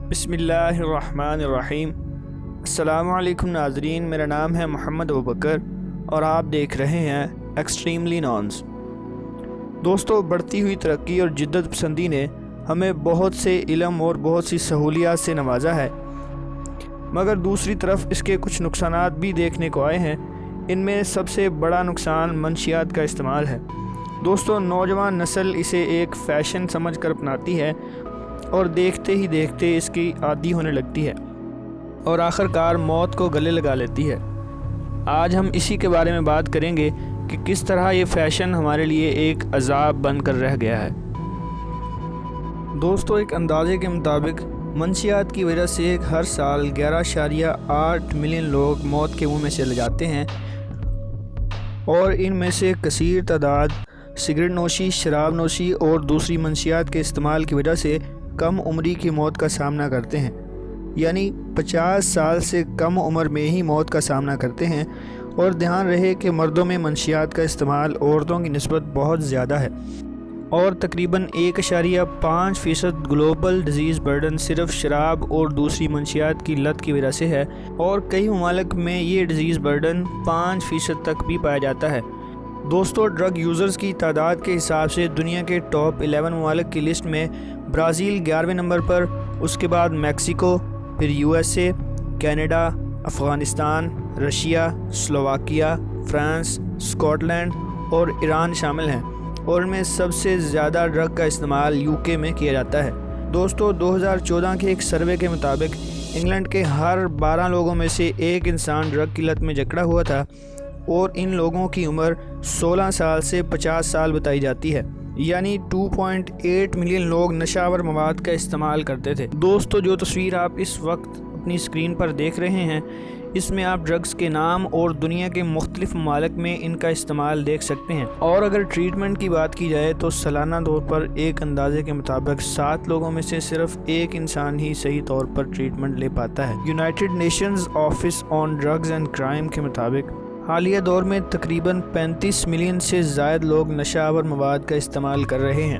بسم اللہ الرحمن الرحیم۔ السلام علیکم ناظرین، میرا نام ہے محمد ابوبکر اور آپ دیکھ رہے ہیں ایکسٹریملی نانز۔ دوستو، بڑھتی ہوئی ترقی اور جدت پسندی نے ہمیں بہت سے علم اور بہت سی سہولیات سے نوازا ہے، مگر دوسری طرف اس کے کچھ نقصانات بھی دیکھنے کو آئے ہیں۔ ان میں سب سے بڑا نقصان منشیات کا استعمال ہے۔ دوستو، نوجوان نسل اسے ایک فیشن سمجھ کر اپناتی ہے اور دیکھتے ہی دیکھتے اس کی عادی ہونے لگتی ہے اور آخر کار موت کو گلے لگا لیتی ہے۔ آج ہم اسی کے بارے میں بات کریں گے کہ کس طرح یہ فیشن ہمارے لیے ایک عذاب بن کر رہ گیا ہے۔ دوستو، ایک اندازے کے مطابق منشیات کی وجہ سے ہر سال 11.8 ملین لوگ موت کے منہ میں چلے جاتے ہیں، اور ان میں سے کثیر تعداد سگریٹ نوشی، شراب نوشی اور دوسری منشیات کے استعمال کی وجہ سے کم عمری کی موت کا سامنا کرتے ہیں، یعنی 50 سال سے کم عمر میں ہی موت کا سامنا کرتے ہیں۔ اور دھیان رہے کہ مردوں میں منشیات کا استعمال عورتوں کی نسبت بہت زیادہ ہے، اور تقریباً 1.5% گلوبل ڈیزیز برڈن صرف شراب اور دوسری منشیات کی لت کی وجہ سے ہے، اور کئی ممالک میں یہ ڈیزیز برڈن 5% تک بھی پایا جاتا ہے۔ دوستو، ڈرگ یوزرز کی تعداد کے حساب سے دنیا کے ٹاپ 11 ممالک کی لسٹ میں برازیل 11ویں نمبر پر، اس کے بعد میکسیکو، پھر USA، Canada, Afghanistan, Russia, Slovakia, France, Scotland اور ایران شامل ہیں، اور ان میں سب سے زیادہ ڈرگ کا استعمال UK میں کیا جاتا ہے۔ دوستو، 2014 کے ایک سروے کے مطابق انگلینڈ کے ہر 12 لوگوں میں سے ایک انسان ڈرگ کی لت میں جکڑا ہوا تھا، اور ان لوگوں کی عمر 16 سال سے 50 سال بتائی جاتی ہے، یعنی 2.8 ملین لوگ نشہ آور مواد کا استعمال کرتے تھے۔ دوستو، جو تصویر آپ اس وقت اپنی اسکرین پر دیکھ رہے ہیں، اس میں آپ ڈرگز کے نام اور دنیا کے مختلف ممالک میں ان کا استعمال دیکھ سکتے ہیں۔ اور اگر ٹریٹمنٹ کی بات کی جائے تو سالانہ طور پر ایک اندازے کے مطابق 7 لوگوں میں سے صرف ایک انسان ہی صحیح طور پر ٹریٹمنٹ لے پاتا ہے۔ United nations office on drugs and crime کے مطابق حالیہ دور میں تقریباً 35 ملین سے زائد لوگ نشہ آور مواد کا استعمال کر رہے ہیں۔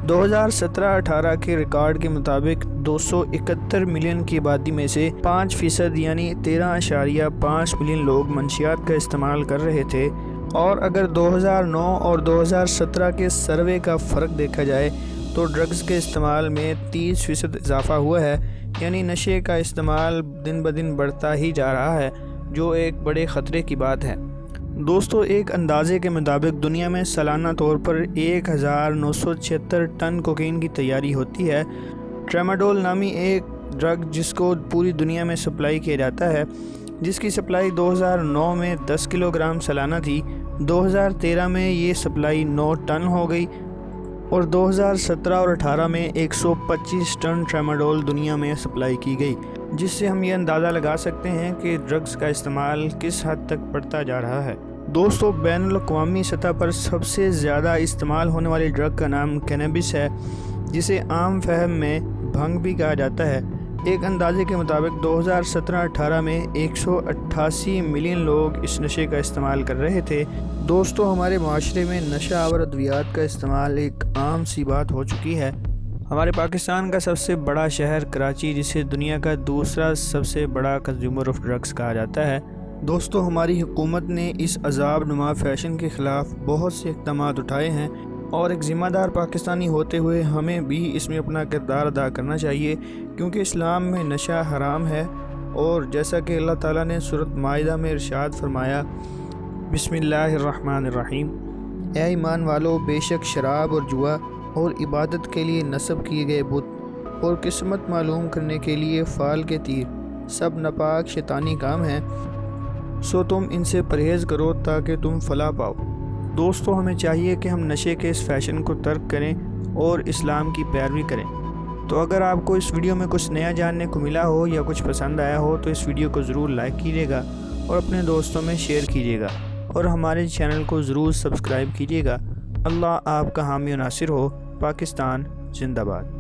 2017-18 کے ریکارڈ کے مطابق 271 ملین کی آبادی میں سے 5% یعنی 13.5 ملین لوگ منشیات کا استعمال کر رہے تھے، اور اگر 2009 اور 2017 کے سروے کا فرق دیکھا جائے تو ڈرگز کے استعمال میں 30% اضافہ ہوا ہے، یعنی نشے کا استعمال دن بدن بڑھتا ہی جا رہا ہے، جو ایک بڑے خطرے کی بات ہے۔ دوستو، ایک اندازے کے مطابق دنیا میں سالانہ طور پر 1976 ٹن کوکین کی تیاری ہوتی ہے۔ ٹریماڈول نامی ایک ڈرگ جس کو پوری دنیا میں سپلائی کیا جاتا ہے، جس کی سپلائی 2009 میں 10 کلو گرام سالانہ تھی، 2013 میں یہ سپلائی 9 ٹن ہو گئی، اور 2017 اور 18 میں 125 ٹن ٹریماڈول دنیا میں سپلائی کی گئی، جس سے ہم یہ اندازہ لگا سکتے ہیں کہ ڈرگز کا استعمال کس حد تک بڑھتا جا رہا ہے۔ دوستو، بین الاقوامی سطح پر سب سے زیادہ استعمال ہونے والی ڈرگ کا نام کینیبس ہے، جسے عام فہم میں بھنگ بھی کہا جاتا ہے۔ ایک اندازے کے مطابق 2017-18 میں 188 ملین لوگ اس نشے کا استعمال کر رہے تھے۔ دوستو، ہمارے معاشرے میں نشہ آور ادویات کا استعمال ایک عام سی بات ہو چکی ہے۔ ہمارے پاکستان کا سب سے بڑا شہر کراچی، جسے دنیا کا دوسرا سب سے بڑا کنزیومر آف ڈرگز کہا جاتا ہے۔ دوستو، ہماری حکومت نے اس عذاب نما فیشن کے خلاف بہت سے اقدامات اٹھائے ہیں، اور ایک ذمہ دار پاکستانی ہوتے ہوئے ہمیں بھی اس میں اپنا کردار ادا کرنا چاہیے، کیونکہ اسلام میں نشہ حرام ہے، اور جیسا کہ اللہ تعالیٰ نے سورۃ مائدہ میں ارشاد فرمایا، بسم اللہ الرحمن الرحیم، اے ایمان والو، بے شک شراب اور جوا اور عبادت کے لیے نصب کیے گئے بت اور قسمت معلوم کرنے کے لیے فال کے تیر سب ناپاک شیطانی کام ہیں، سو تم ان سے پرہیز کرو تاکہ تم فلاح پاؤ۔ دوستو، ہمیں چاہیے کہ ہم نشے کے اس فیشن کو ترک کریں اور اسلام کی پیروی کریں۔ تو اگر آپ کو اس ویڈیو میں کچھ نیا جاننے کو ملا ہو یا کچھ پسند آیا ہو تو اس ویڈیو کو ضرور لائک کیجیے گا اور اپنے دوستوں میں شیئر کیجیے گا، اور ہمارے چینل کو ضرور سبسکرائب کیجیے گا۔ اللہ آپ کا حامی و ناصر ہو۔ پاکستان زندہ باد۔